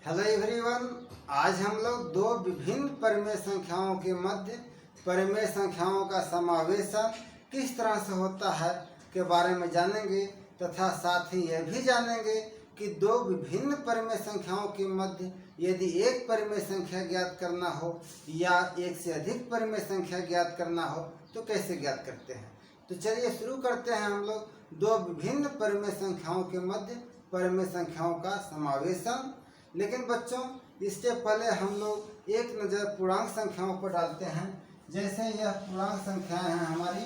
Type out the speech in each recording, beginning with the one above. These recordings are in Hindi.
Hello everyone. आज हम लोग दो विभिन्न परिमेय संख्याओं के मध्य परिमेय संख्याओं का समावेशन किस तरह से होता है के बारे में जानेंगे तथा साथ ही यह भी जानेंगे कि दो विभिन्न परिमेय संख्याओं के मध्य यदि एक परिमेय संख्या ज्ञात करना हो या एक से अधिक परिमेय संख्या ज्ञात करना हो तो कैसे ज्ञात करते हैं। तो चलिए शुरू करते हैं हम लोग दो विभिन्न परिमेय संख्याओं के मध्य परिमेय संख्याओं का समावेशन। लेकिन बच्चों इससे पहले हम लोग एक नज़र पूर्णांक संख्याओं पर डालते हैं। जैसे यह पूर्णांक संख्याएं हैं हमारी,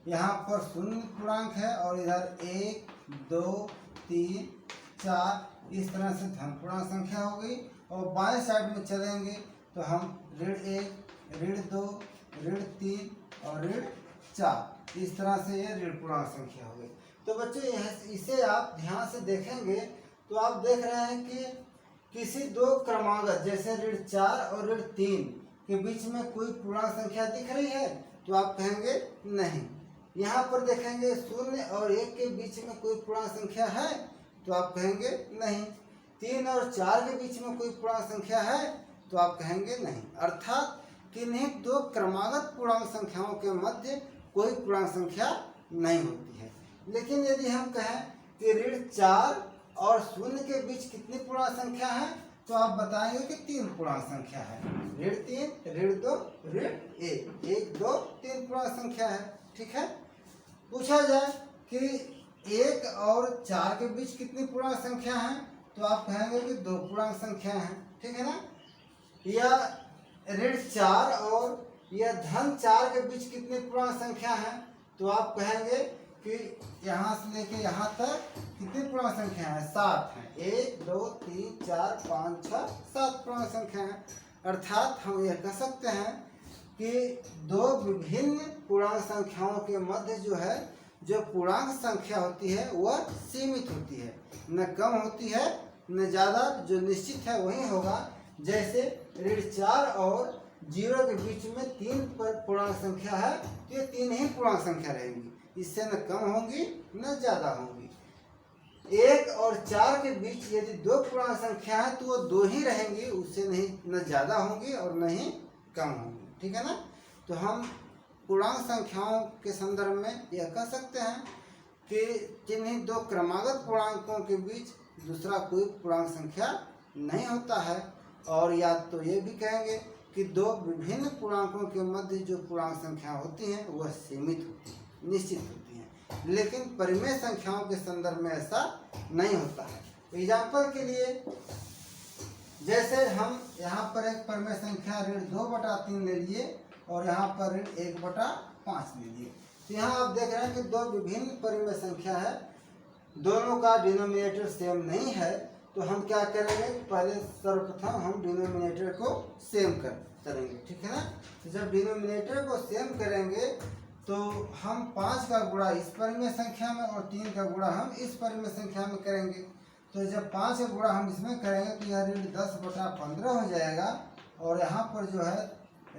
यहाँ पर शून्य पूर्णांक है और इधर 1, 2, 3, 4 इस तरह से धन पूर्णांक संख्या हो गई। और बाएं साइड में चलेंगे तो हम ऋण 1, ऋण 2, ऋण 3 और ऋण 4 इस तरह से ये ऋण पूर्णांक संख्या हो गई। तो बच्चों इसे आप ध्यान से देखेंगे तो आप देख रहे हैं कि किसी दो क्रमागत जैसे ऋण 4 और ऋण 3 के बीच में कोई पूर्णांक संख्या दिख रही है तो आप कहेंगे नहीं। यहाँ पर देखेंगे 0 और 1 के बीच में कोई पूर्णांक संख्या है तो आप कहेंगे नहीं। 3 और 4 के बीच में कोई पूर्णांक संख्या है तो आप कहेंगे नहीं। अर्थात किन्हीं दो क्रमागत पूर्णांक संख्याओं के मध्य कोई पूर्णांक संख्या नहीं होती है। लेकिन यदि हम कहें कि ऋण 4 और 0 के बीच कितनी पूर्णांक संख्या है तो आप बताएंगे कि 3 पूर्णांक संख्या है। ऋण 3, ऋण 2, ऋण 1, 1, 2, 3 पूर्णांक संख्या है। ठीक है। पूछा जाए कि 1 और 4 के बीच कितनी पूर्णांक संख्या है तो आप कहेंगे कि 2 पूर्णांक संख्या है। ठीक है ना। या ऋण 4 और या धन 4 के बीच कितनी पूर्णांक संख्या है तो आप कहेंगे कि यहाँ से लेके यहाँ तक कितनी पूर्णांक संख्या है 7 है। 1, 2, 3, 4, 5, 6, 7 पूर्णांक संख्या है। अर्थात हम यह कह सकते हैं कि दो विभिन्न पूर्णांक संख्याओं के मध्य जो पूर्णांक संख्या होती है वह सीमित होती है, न कम होती है न ज़्यादा। जो निश्चित है वही होगा। जैसे ऋण 4 और 0 के बीच में 3 पूर्णांक संख्या है तो ये 3 ही पूर्णांक संख्या रहेंगी, इससे न कम होंगी न ज़्यादा होंगी। 1 और 4 के बीच यदि 2 पूर्णांक संख्या है तो वो 2 ही रहेंगी, उससे नहीं न ज़्यादा होंगी और न ही कम होंगी। ठीक है ना। तो हम पूर्णांक संख्याओं के संदर्भ में यह कह सकते हैं कि किन्हीं दो क्रमागत पूर्णांकों के बीच दूसरा कोई पूर्णांक संख्या नहीं होता है। और या तो ये भी कहेंगे कि दो विभिन्न पूर्णांकों के मध्य जो पूर्णांक संख्या होती हैं वह सीमित होती है, निश्चित होती हैं। लेकिन परिमेय संख्याओं के संदर्भ में ऐसा नहीं होता है। एग्जाम्पल के लिए जैसे हम यहाँ पर एक परिमेय संख्या ऋण 2/3 ले लिए और यहाँ पर ऋण 1/5 ले लिए। तो यहाँ आप देख रहे हैं कि दो विभिन्न परिमेय संख्या है, दोनों का डिनोमिनेटर सेम नहीं है। तो हम क्या करेंगे, पहले सर्वप्रथम हम डिनोमिनेटर को सेम करेंगे। ठीक है ना। तो जब डिनोमिनेटर को सेम करेंगे तो हम 5 का गुणा इस परिमेय संख्या में और 3 का गुणा हम इस परिमेय संख्या में करेंगे। तो जब 5 का गुणा हम इसमें करेंगे तो यह ऋण 10/15 हो जाएगा और यहाँ पर जो है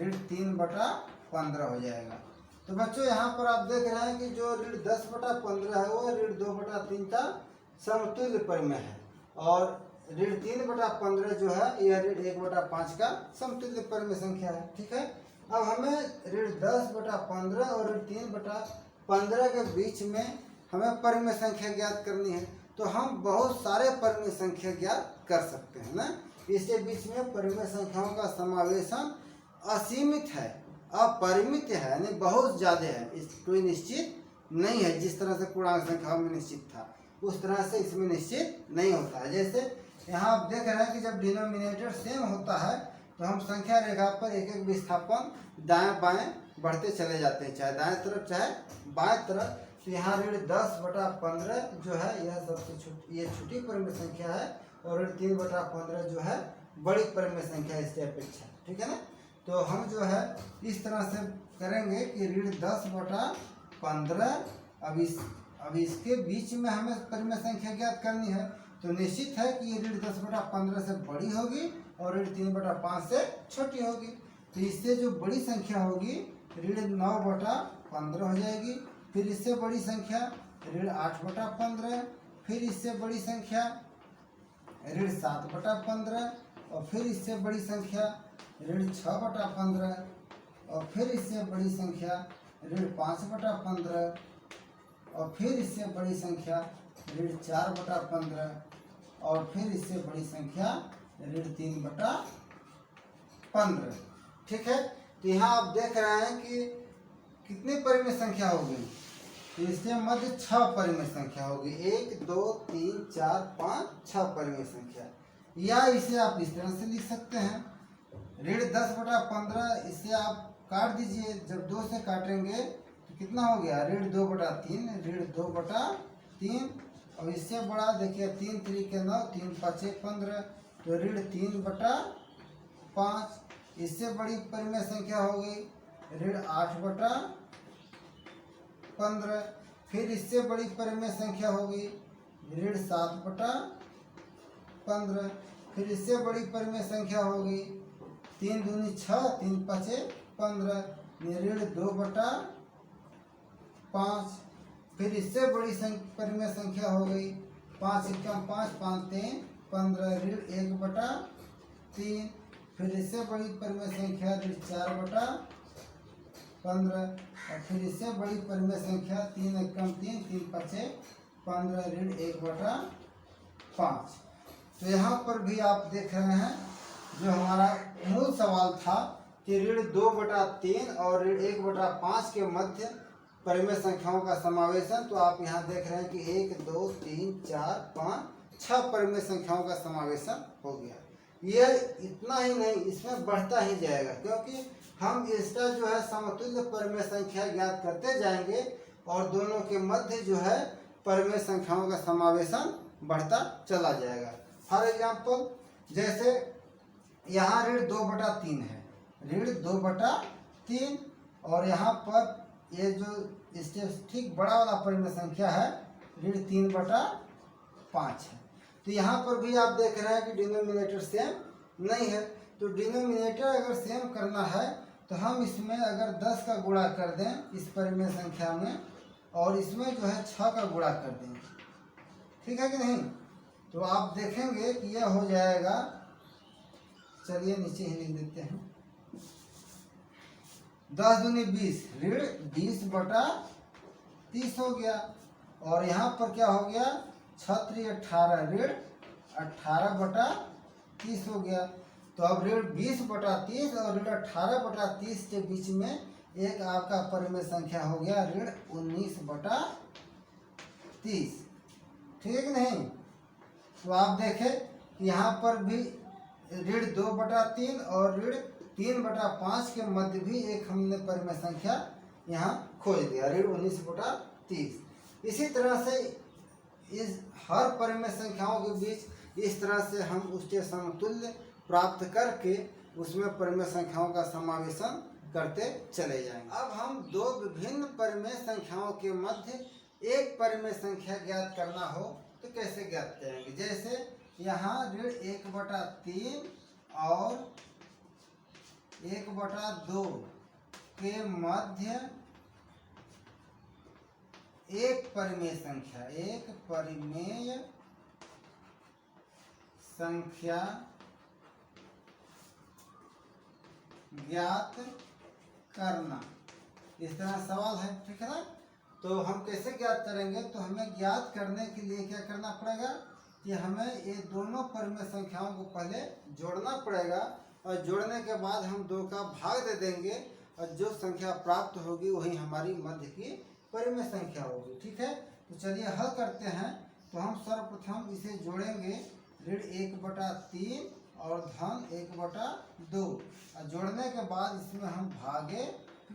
ऋण 3/15 हो जाएगा। तो बच्चों यहाँ पर आप देख रहे हैं कि जो ऋण 10/15 है वो ऋण 2/3 का समतुल्य परिमेय है और ऋण 3/15 जो है यह ऋण 1/5 का समतुल्य परिमेय संख्या है। ठीक है। अब हमें ऋण 10/15 और ऋण 3/15 के बीच में हमें परिमेय संख्या ज्ञात करनी है। तो हम बहुत सारे परिमेय संख्या ज्ञात कर सकते हैं ना। इसके बीच में परिमेय संख्याओं का समावेशन असीमित है, अपरिमित है, यानी बहुत ज़्यादा है। इस कोई निश्चित नहीं है। जिस तरह से पूर्णांक संख्याओं में निश्चित था उस तरह से इसमें निश्चित नहीं होता है। जैसे यहाँ आप देख रहे हैं कि जब डिनोमिनेटर सेम होता है तो हम संख्या रेखा पर एक एक विस्थापन दाएं बाएं बढ़ते चले जाते हैं, चाहे दाएं तरफ चाहे बाएं तरफ। तो यहाँ ऋण 10/15 जो है यह सबसे छोटी परिमेय संख्या है और ऋण 3/15 जो है बड़ी परिमेय संख्या इससे अपेक्षा। ठीक है ना। तो हम जो है इस तरह से करेंगे कि ऋण 10/15 अब इसके बीच में हमें परिमेय संख्या ज्ञात करनी है। तो निश्चित है कि ये ऋण 10/15 से बड़ी होगी और ऋण 3/5 से छोटी होगी। तो इससे जो बड़ी संख्या होगी ऋण 9/15 हो जाएगी। फिर इससे बड़ी संख्या ऋण 8/15, फिर इससे बड़ी संख्या ऋण 7/15, और फिर इससे बड़ी संख्या ऋण 6/15, और फिर इससे बड़ी संख्या ऋण 5/15, और फिर इससे बड़ी संख्या ऋण 4/15, और फिर इससे बड़ी संख्या ऋण 3/15। ठीक है, तो यहाँ आप देख रहे हैं कि कितनी परिमेय संख्या होगी, तो इसके मध्य 6 परिमेय संख्या होगी, 1 2 3 4 5 6 परिमेय संख्या। या इसे आप इस तरह से लिख सकते हैं, ऋण 10/15, इसे आप काट दीजिए, जब 2 से काटेंगे तो कितना हो गया, ऋण 2/3, ऋण 2/3, और इससे बड़ा देखिए 3 3 के 9, 3 5 15, तो ऋण 3/5। इससे बड़ी परिमेय संख्या हो गई ऋण 8/15, फिर इससे बड़ी परिमेय संख्या हो गई ऋण 7/15, फिर इससे बड़ी परिमेय संख्या हो गई 3 दूनी 6, 3 5 15, ऋण 2/5, फिर इससे बड़ी परिमेय संख्या हो गई 5 एकम 5, 5 3 15, ऋण 1/3, फिर इससे बड़ी परिमेय संख्या ऋण 4/15, और फिर इससे बड़ी परिमेय संख्या 3 एकम 3, 3 5 15, ऋण 1/5। तो यहाँ पर भी आप देख रहे हैं जो हमारा मूल सवाल था कि ऋण 2/3 और ऋण 1/5 के मध्य परिमेय संख्याओं का समावेशन, तो आप यहाँ देख रहे हैं कि 1 2 3 4 5 6 परिमेय संख्याओं का समावेशन हो गया। यह इतना ही नहीं, इसमें बढ़ता ही जाएगा, क्योंकि हम इसका जो है समतुल्य परिमेय संख्या ज्ञात करते जाएंगे और दोनों के मध्य जो है परिमेय संख्याओं का समावेशन बढ़ता चला जाएगा। फॉर एग्जाम्पल, जैसे यहाँ ऋण 2/3 है, ऋण 2/3, और यहाँ पर ये जो इसके ठीक बड़ा वाला परिमेय संख्या है ऋण 3/5 है। तो यहाँ पर भी आप देख रहे हैं कि डिनोमिनेटर सेम नहीं है, तो डिनोमिनेटर अगर सेम करना है तो हम इसमें अगर 10 का गुणा कर दें इस परिमेय संख्या में, और इसमें जो है 6 का गुणा कर दें, ठीक है कि नहीं, तो आप देखेंगे कि यह हो जाएगा, चलिए नीचे ही लिख देते हैं, 10 दूनी 20, ऋण 20/30 हो गया, और यहाँ पर क्या हो गया, 6 3 18, ऋण 18/30 हो गया। तो अब ऋण 20/30 और ऋण 18/30 के बीच में एक आपका परिमेय संख्या हो गया ऋण 19/30, ठीक है कि नहीं। तो आप देखें कि यहाँ पर भी ऋण 2/3 और ऋण 3/5 के मध्य भी एक हमने परिमेय संख्या यहाँ खोज दिया, ऋण 19/30। इसी तरह से इस हर परिमेय संख्याओं के बीच इस तरह से हम उसके समतुल्य प्राप्त करके उसमें परिमेय संख्याओं का समावेशन करते चले जाएंगे। अब हम दो विभिन्न परिमेय संख्याओं के मध्य एक परिमेय संख्या ज्ञात करना हो तो कैसे ज्ञात करेंगे। जैसे यहाँ ऋण 1/3 और 1/2 के मध्य एक परिमेय संख्या ज्ञात करना, इस तरह सवाल है, ठीक है ना। तो हम कैसे ज्ञात करेंगे, तो हमें ज्ञात करने के लिए क्या करना पड़ेगा कि हमें ये दोनों परिमेय संख्याओं को पहले जोड़ना पड़ेगा, और जोड़ने के बाद हम 2 का भाग दे देंगे, और जो संख्या प्राप्त होगी वही हमारी मध्य की परिमेय संख्या होगी, ठीक है। तो चलिए हल करते हैं। तो हम सर्वप्रथम इसे जोड़ेंगे, ऋण 1/3 और धन 1/2, और जोड़ने के बाद इसमें हम भागे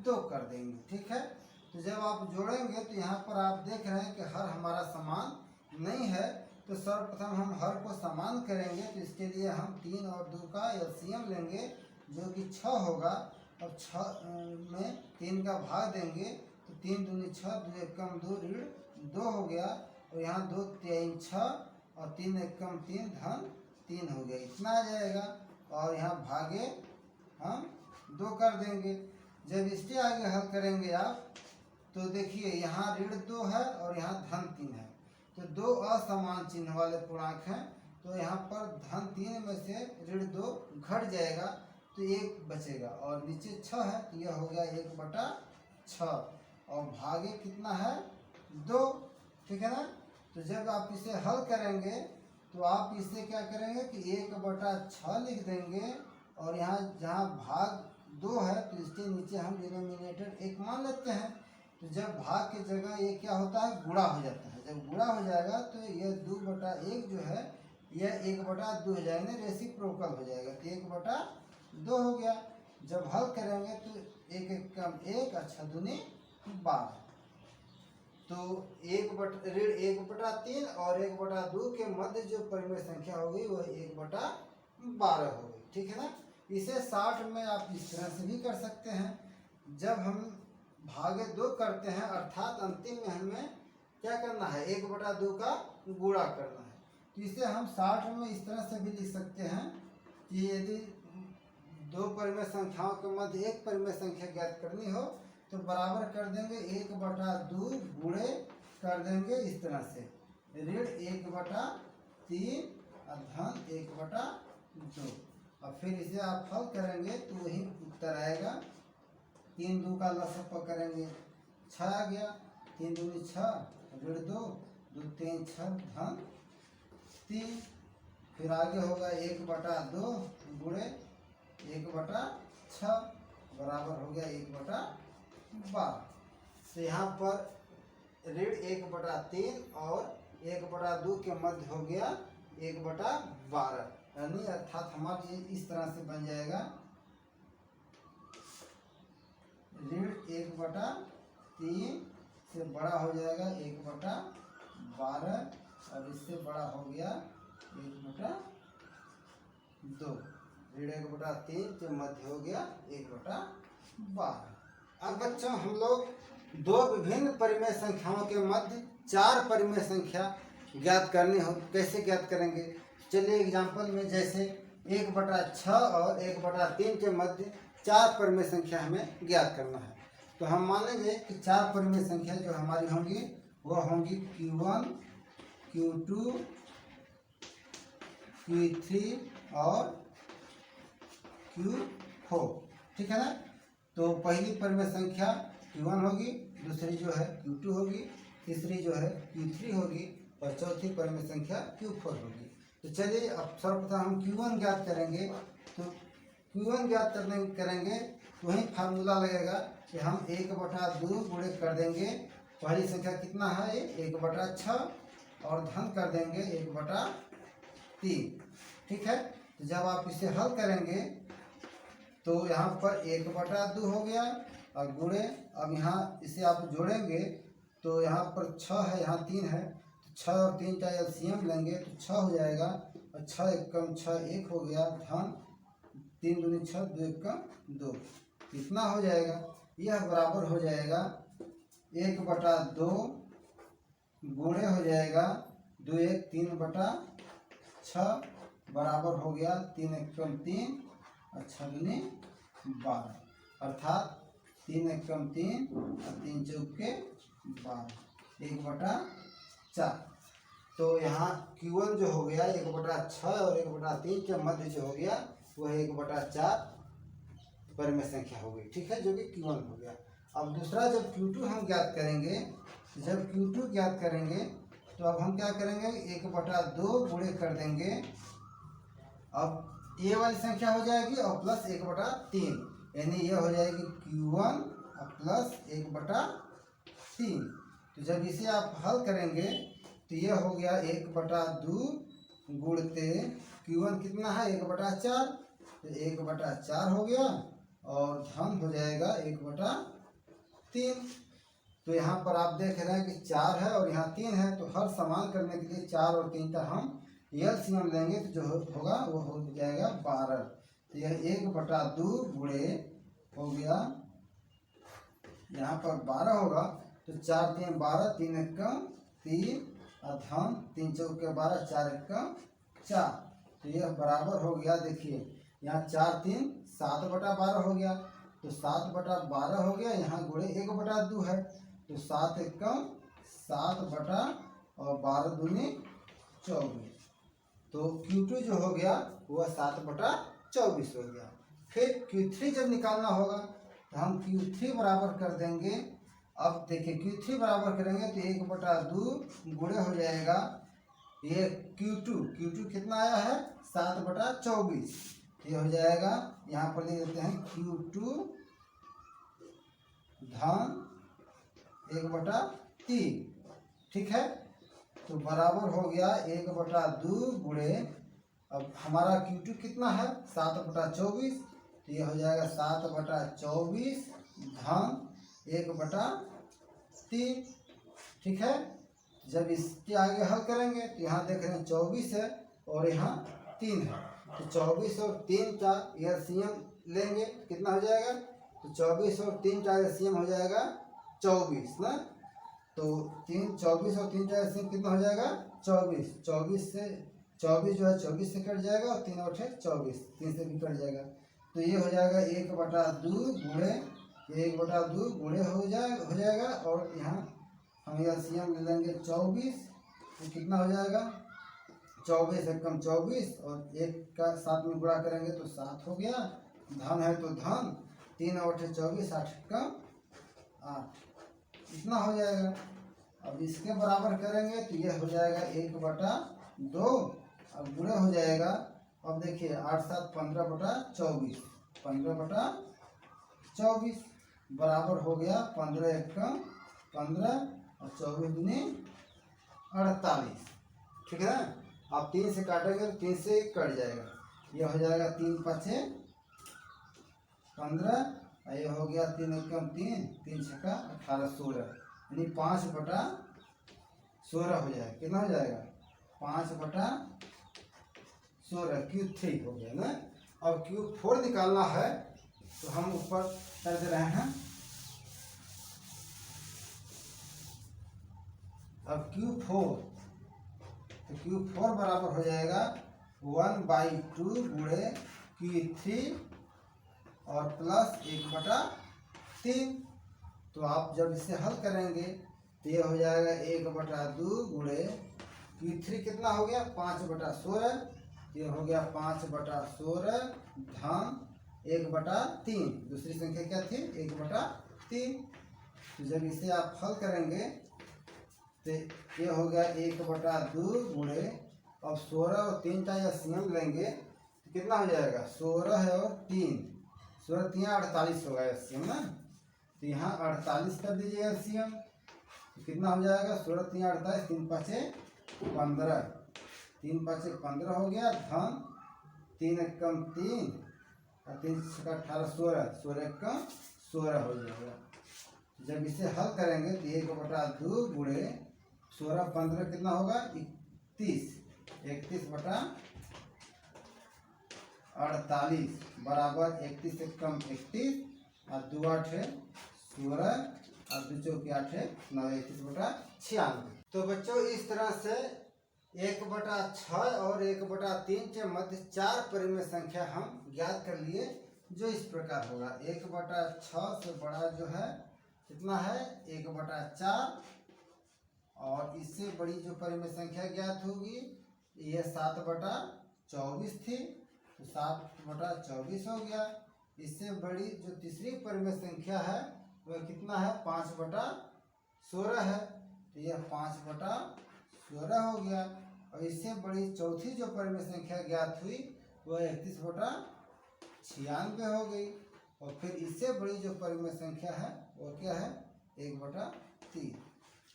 2 कर देंगे, ठीक है। तो जब आप जोड़ेंगे तो यहाँ पर आप देख रहे हैं कि हर हमारा समान नहीं है, तो सर्वप्रथम हम हर को समान करेंगे। तो इसके लिए हम 3 और 2 का एलसीएम लेंगे जो कि 6 होगा, और 6 में 3 का भाग देंगे, तो 3 दूनी 6, 2 एकम 2, ऋण 2 हो गया, और यहाँ 2 3 6 और 3 एकम 3, धन 3 हो गया, इतना आ जाएगा। और यहाँ भागे हम 2 कर देंगे। जब इसके आगे हल करेंगे आप तो देखिए यहाँ ऋण 2 है और यहाँ धन 3 है, तो 2 असमान चिन्ह वाले पूर्णांक हैं, तो यहाँ पर धन 3 में से ऋण 2 घट जाएगा तो 1 बचेगा, और नीचे 6 है तो यह हो गया 1/6, और भागे कितना है 2, ठीक है ना। तो जब आप इसे हल करेंगे तो आप इसे क्या करेंगे कि 1/6 लिख देंगे, और यहाँ जहाँ भाग 2 है तो इसके नीचे हम डिनोमिनेटर 1 मान लेते हैं। तो जब भाग की जगह ये क्या होता है गुणा हो जाता है, जब गुणा हो जाएगा तो यह 2/1 जो है यह 1/2 हो जाएगा, रेसिप्रोकल हो जाएगा, तो 1/2 हो गया। जब हल करेंगे तो 1 1 कम 1 और 6 दूनी 12, तो ऋण 1/3 और 1/2 के मध्य जो परिमेय संख्या होगी वह 1/12 होगी, ठीक है ना। इसे 60 में आप इस तरह से भी कर सकते हैं। जब हम भागे 2 करते हैं अर्थात अंतिम में हमें क्या करना है 1/2 का गुणा करना है, तो इसे हम 60 में इस तरह से भी लिख सकते हैं कि यदि 2 परिमेय संख्याओं के मध्य एक परिमेय संख्या ज्ञात करनी हो तो बराबर कर देंगे 1/2 गुणे कर देंगे इस तरह से ऋण 1/3 और धन 1/2, और फिर इसे आप हल करेंगे तो वही उत्तर आएगा। 3 2 का लसप करेंगे 6 आ गया, 3 दूनी 6 ऋण 2 2 3 6 धन 3, फिर आगे होगा 1/2 गुणे 1/6 बराबर हो गया 1/12। तो यहाँ पर ऋण 1/3 और 1/2 के मध्य हो गया 1/12, यानी अर्थात हमारा इस तरह से बन जाएगा ऋण 1/3 से बड़ा हो जाएगा 1/12, और इससे बड़ा हो गया 1/2, ऋण 1/3 के मध्य हो गया 1/12। अब बच्चों हम लोग 2 विभिन्न परिमेय संख्याओं के मध्य 4 परिमेय संख्या ज्ञात करनी हो, कैसे ज्ञात करेंगे। चलिए एग्जाम्पल में जैसे 1/6 और 1/3 के मध्य 4 परिमेय संख्या हमें ज्ञात करना है, तो हम मानेंगे कि 4 परिमेय संख्या जो हमारी होंगी वह होंगी Q1 Q2 Q3 और Q4, ठीक है ना। तो पहली परिमेय संख्या Q1 होगी, दूसरी जो है Q2 होगी, तीसरी जो है Q3 होगी, और चौथी परिमेय संख्या Q4 होगी। तो चलिए अब सर्वप्रथम हम Q1 ज्ञात करेंगे, तो Q1 ज्ञात करेंगे तो वही फार्मूला लगेगा कि हम 1/2 गुणे कर देंगे, पहली संख्या कितना है 1/6, और धन कर देंगे 1/3, ठीक है। तो जब आप इसे हल करेंगे तो यहाँ पर 1/2 हो गया, और गुणे अब यहाँ इसे आप जोड़ेंगे तो यहाँ पर 6 है यहाँ 3 है, तो 6 और 3 का एलसीएम लेंगे तो 6 हो जाएगा, और 6 1 कम 6 1 हो गया, धन 3 दूनी 6 2 1 कम 2, कितना हो जाएगा यह बराबर हो जाएगा 1/2 गुणे हो जाएगा 2 1 3/6 बराबर हो गया 3 1 कम 3 और 6 दूनी 12, अर्थात 3 1 कम 3 और 3 चौके 12, 1/4। तो यहाँ Q1 जो हो गया 1/6 और 1/3 के मध्य जो हो गया वह 1/4 परिमेय संख्या हो गई, ठीक है, जो कि Q1 हो गया। अब दूसरा जब Q2 हम ज्ञात करेंगे, जब Q2 ज्ञात करेंगे तो अब हम क्या करेंगे 1/2 गुणे कर देंगे, अब ये वाली संख्या हो जाएगी और प्लस 1/3, यानी यह हो जाएगी Q1 प्लस 1/3। तो जब इसे आप हल करेंगे तो यह हो गया 1/2 गुणते Q1 कितना है 1/4, तो 1/4 हो गया, और धन हो जाएगा 1/3। तो यहाँ पर आप देख रहे हैं कि 4 है और यहाँ 3 है, तो हर समान करने के लिए 4 और 3 का हम एलसीएम लेंगे तो जो होगा वो हो जाएगा 12। तो यह 1/2 गुणे हो गया, यहाँ पर 12 होगा, तो 4 3 12 3 1 3 और धन 3 चौके 12 4 1 4, तो यह बराबर हो गया, देखिए यहाँ 4 3 7/12 हो गया, तो 7/12 हो गया, यहाँ गुणे 1/2 है, तो 7 1 7 और 12 दूनी 24, तो Q2 जो हो गया वह 7/24 हो गया। फिर Q3 जब निकालना होगा तो हम Q3 बराबर कर देंगे। अब देखिए Q3 बराबर करेंगे तो 1/2 गुणे हो जाएगा ये Q2 कितना आया है 7/24, ये हो जाएगा। यहाँ पर लिख देते हैं Q2 धन 1/3, ठीक है। तो बराबर हो गया 1/2 गुणे, अब हमारा Q2 कितना है 7/24, तो ये हो जाएगा 7/24 धन 1/3, ठीक है। जब इसके आगे हल करेंगे तो यहाँ देख रहे हैं 24 है और यहाँ 3 है, तो 24 और 3 का एलसीएम लेंगे कितना हो जाएगा, तो 24 और 3 का एलसीएम हो जाएगा 24 ना। तो 24 और 3 का एलसीएम कितना हो जाएगा 24, 24 से 24 जो है 24 से कट जाएगा और 3 और 24, 3 से भी कट जाएगा। तो ये हो जाएगा 1/2 गुणे 1/2 गुणे हो जाएगा और यहाँ हम एलसीएम ले लेंगे 24, तो कितना हो जाएगा 24 एकम 24 और 1 का 7 में गुणा करेंगे तो 7 हो गया। धन है तो धन, 3 और 24, 8 एकम 8, इतना हो जाएगा। अब इसके बराबर करेंगे तो ये हो जाएगा 1/2, अब गुणे हो जाएगा। अब देखिए 8 7 15/24, 15/24 बराबर हो गया 15 एकम 15 और 24 दूनी 48, ठीक है ना। आप 3 से काटेंगे तो 3 से कट जाएगा, ये हो जाएगा 3 5 15, ये हो गया 3 एकम 3, 3 6 18 16, यानी 5/16 हो जाएगा। कितना हो जाएगा 5/16, Q3 हो गया ना। अब Q4 निकालना है तो हम ऊपर कर दे रहे हैं। अब Q4, तो Q4 बराबर हो जाएगा 1/2 गुणे Q3 और प्लस 1/3। तो आप जब इसे हल करेंगे तो ये हो जाएगा 1/2 गुणे Q3 कितना हो गया 5/16, ये हो गया 5/16 धन 1/3, दूसरी संख्या क्या थी 1/3। तो जब इसे आप हल करेंगे तो ये हो गया 1/2 गुणे, अब 16 और 3 का एलसीएम लेंगे तो कितना हो जाएगा 16 है और 3, 16 3 48 होगा एलसीएम ना। तो यहाँ 48 कर दीजिए एलसीएम, तो कितना हो जाएगा 16 3 48, 3 5 15, 3 5 15 हो गया। धन 3 एकम 3 और 3 6 18 16, 16 एकम 16 हो जाएगा। जब इसे हल करेंगे तो 1/2 गुणे 16 15 कितना होगा 31, 31/48 बराबर 31 एकम 31 और 2 8 16 और 2 चौके 8 9, 31/96। तो बच्चों इस तरह से 1/6 और 1/3 के मध्य 4 परिमेय संख्या हम ज्ञात कर लिए, जो इस प्रकार होगा। 1/6 से बड़ा जो है कितना है 1/4, और इससे बड़ी जो परिमेय संख्या ज्ञात होगी ये 7/24 थी, तो 7/24 हो गया। इससे बड़ी जो तीसरी परिमेय संख्या है वह कितना है 5/16 है, तो यह 5/16 हो गया। और इससे बड़ी चौथी जो परिमेय संख्या ज्ञात हुई वह 31/96 हो गई। और फिर इससे बड़ी जो परिमेय संख्या है वो क्या है 1/3।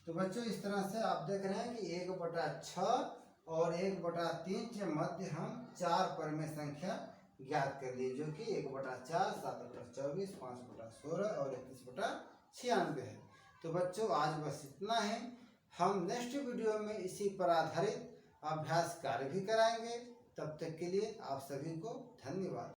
तो बच्चों इस तरह से आप देख रहे हैं कि 1/6 और 1/3 के मध्य हम 4 परिमेय संख्या ज्ञात कर लिए, जो कि 1/4, 7/24, 5/16 और 31/96 है। तो बच्चों आज बस इतना है। हम नेक्स्ट वीडियो में इसी पर आधारित अभ्यास कार्य भी कराएंगे। तब तक के लिए आप सभी को धन्यवाद।